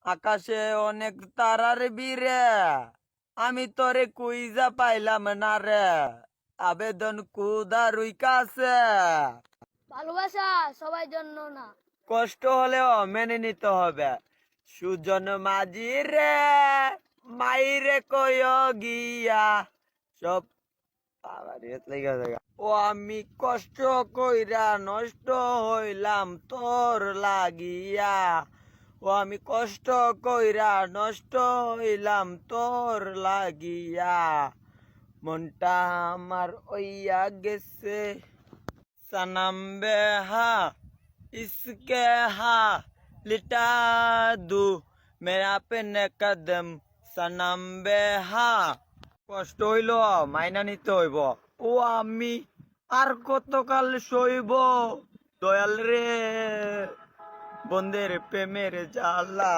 আকাশে অনেক তারার বীরে, আমি তোরে কুইজা পাইলাম না রে। আবেদন কুদারুই কাছে, ভালোবাসা সবাই জন্য না। কষ্ট হলেও মেনে নিতে হবে। সুজন মাঝি রে, মাইরে কয় গিয়া সব আবার এত লেগে যায়। ও আমি কষ্ট কইরা নষ্ট হইলাম তোর লাগিয়া, ও আমি কষ্ট কইরা নষ্ট হইলাম তোর লাগিয়া, মনটা আমার ওইয়া গেছে। सनम बेहा इसके हा लिटा दू मेरा पेन कदम सनम बेहा। কষ্ট হইল মাইনা নিতে হইব। ও আমি আর কতকাল সইব দয়াল রে, বন্ধের প্রেমের জ্বালা।